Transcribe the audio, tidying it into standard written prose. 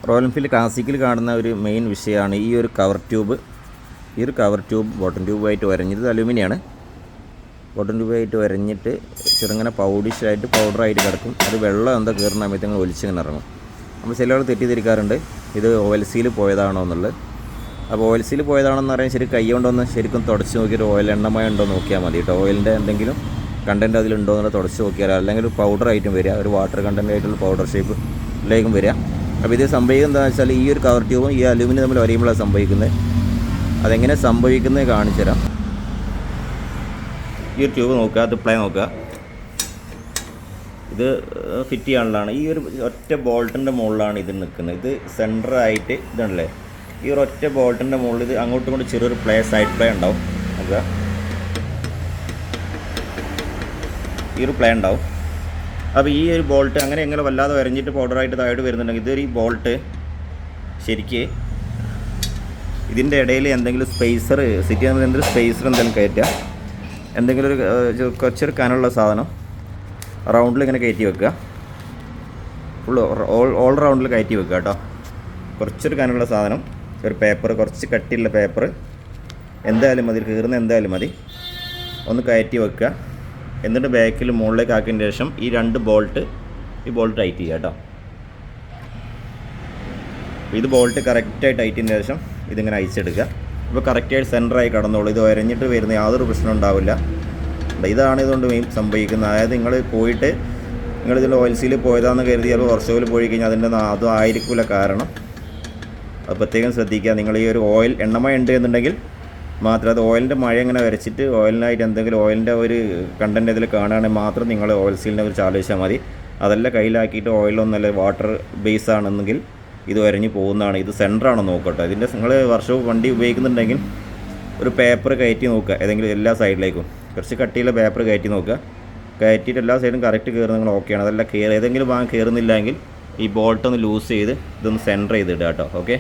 Royal Enfield ക്ലാസിക്കിൽ കാണുന്ന ഒരു main വിഷയമാണ് ഈ ഒരു കവർ ട്യൂബ്. ഈ ഒരു കവർ ട്യൂബ് ബോട്ടം ട്യൂബായിട്ട് വരഞ്ഞത് അലൂമിനിയാണ്. ബോട്ടം ട്യൂബായിട്ട് വരഞ്ഞിട്ട് ചെറുങ്ങനെ പൗഡിഷായിട്ട് പൗഡറായിട്ട് കിടക്കും. അത് വെള്ളം എന്താ കയറുന്ന സമയത്ത് നിങ്ങൾ ഒലിച്ചിങ്ങനെ ഇറങ്ങും. നമ്മൾ ചില ആൾ തെറ്റിദ്ധരിക്കാറുണ്ട് ഇത് ഓയിൽ സീൽ പോയതാണോ എന്നുള്ളത്. അപ്പോൾ ഓയിൽ സീൽ പോയതാണെന്ന് പറയാൻ ശരി കൈ കൊണ്ടൊന്ന് ശരിക്കും തുടച്ച് നോക്കിയിട്ട് ഓയിൽ എണ്ണമയം ഉണ്ടോ നോക്കിയാൽ മതി കേട്ടോ. ഓയിലിൻ്റെ എന്തെങ്കിലും കണ്ടൻറ്റ് അതിലുണ്ടോ എന്നുള്ളത് തുടച്ച് നോക്കിയാൽ, അല്ലെങ്കിൽ ഒരു പൗഡറായിട്ടും വരിക, ഒരു വാട്ടർ കണ്ടൻറ്റ് ആയിട്ടുള്ള പൗഡർ ഷേപ്പിലേക്കും വരിക. അപ്പോൾ ഇത് സംഭവിക്കുന്നത് എന്താണെന്ന് വെച്ചാൽ ഈ ഒരു കവർ ട്യൂബും ഈ അലൂമിനിയം തമ്മിൽ വരയുമ്പോഴാണ് സംഭവിക്കുന്നത്. അതെങ്ങനെ സംഭവിക്കുന്നത് കാണിച്ചു തരാം. ഈ ഒരു ട്യൂബ് നോക്കുക, അത് പ്ലേ നോക്കുക. ഇത് ഫിറ്റ് ചെയ്യാനുള്ളതാണ്. ഈ ഒരു ഒറ്റ ബോൾട്ടിൻ്റെ മുകളിലാണ് ഇത് നിൽക്കുന്നത്. ഇത് സെൻറ്ററായിട്ട് ഇതാണല്ലേ, ഈ ഒരു ഒറ്റ ബോൾട്ടിൻ്റെ മുകളിൽ ഇത് അങ്ങോട്ടും ഇങ്ങോട്ടും ചെറിയൊരു പ്ലേ, സൈഡ് പ്ലേ ഉണ്ടാവും. നോക്കുക, ഈ ഒരു പ്ലേ ഉണ്ടാവും. അപ്പോൾ ഈ ഒരു ബോൾട്ട് അങ്ങനെ എങ്ങനെ വല്ലാതെ വരഞ്ഞിട്ട് പൗഡറായിട്ട് താഴോട്ട് വരുന്നുണ്ടെങ്കിൽ ഇതൊരു ബോൾട്ട് ശരിക്ക് ഇതിൻ്റെ ഇടയിൽ എന്തെങ്കിലും സ്പേസർ സിറ്റ് ചെയ്യുന്ന എന്തെങ്കിലും സ്പേസർ എന്തെങ്കിലും കയറ്റുക. എന്തെങ്കിലും ഒരു കുറച്ചൊരു കനമുള്ള സാധനം റൗണ്ടിൽ ഇങ്ങനെ കയറ്റി വെക്കുക. ഫുള്ള് ഓൾ റൗണ്ടിൽ കയറ്റി വെക്കുക കേട്ടോ. കുറച്ചൊരു കനമുള്ള സാധനം, ഒരു പേപ്പർ, കുറച്ച് കട്ടിയുള്ള പേപ്പർ എന്തായാലും മതി, കീറുന്ന എന്തായാലും മതി, ഒന്ന് കയറ്റി വെക്കുക. എന്നിട്ട് ബാക്കിൽ മുകളിലേക്ക് ആക്കിയതിന് ശേഷം ഈ രണ്ട് ബോൾട്ട് ടൈറ്റ് ചെയ്യുക കേട്ടോ. ഇത് ബോൾട്ട് കറക്റ്റായി ടൈറ്റ് ചെയ്തതിന് ശേഷം ഇതിങ്ങനെ അയച്ചെടുക്കുക. ഇപ്പോൾ കറക്റ്റായിട്ട് സെൻറ്ററായി കടന്നോളൂ. ഇത് വരഞ്ഞിട്ട് വരുന്ന യാതൊരു പ്രശ്നം ഉണ്ടാവില്ല. ഇതാണ് ഇതുകൊണ്ട് മെയിൻ സംഭവിക്കുന്നത്. അതായത് നിങ്ങൾ പോയിട്ട് നിങ്ങളിതിൽ ഓയിൽ സീൽ പോയതാണെന്ന് കരുതി ചിലപ്പോൾ വർഷോയിൽ പോയി കഴിഞ്ഞാൽ അതിൻ്റെ അതും ആയിരിക്കില്ല കാരണം. അത് പ്രത്യേകം ശ്രദ്ധിക്കുക. നിങ്ങൾ ഈ ഒരു ഓയിൽ എണ്ണമയം ഉണ്ട് എന്നുണ്ടെങ്കിൽ മാത്രം, അത് ഓയിലിൻ്റെ മഴ ഇങ്ങനെ വരച്ചിട്ട് ഓയിലിനായിട്ട് എന്തെങ്കിലും ഓയിലിൻ്റെ ഒരു കണ്ടൻറ്റ് ഇതിൽ കാണുകയാണെങ്കിൽ മാത്രം നിങ്ങൾ ഓയിൽ സീലിനെ കുറിച്ച് ആലോചിച്ചാൽ മതി. അതല്ല കയ്യിലാക്കിയിട്ട് ഓയിലൊന്നല്ല വാട്ടർ ബേസ് ആണെന്നെങ്കിൽ ഇത് വരഞ്ഞ് പോകുന്നതാണ്. ഇത് സെൻറ്ററാണോ നോക്കട്ടെ. ഇതിൻ്റെ നിങ്ങൾ വർഷവും വണ്ടി ഉപയോഗിക്കുന്നുണ്ടെങ്കിൽ ഒരു പേപ്പർ കയറ്റി നോക്കുക, ഏതെങ്കിലും എല്ലാ സൈഡിലേക്കും കുറച്ച് കട്ടിയുള്ള പേപ്പർ കയറ്റി നോക്കുക. കയറ്റിയിട്ട് എല്ലാ സൈഡും കറക്റ്റ് കയറുന്ന നിങ്ങൾ ഓക്കെയാണ്. അതല്ല ഏതെങ്കിലും ഭാഗം കയറുന്നില്ലെങ്കിൽ ഈ ബോൾട്ടൊന്ന് ലൂസ് ചെയ്ത് ഇതൊന്ന് സെൻറ്റർ ചെയ്തിടുക കേട്ടോ. ഓക്കെ.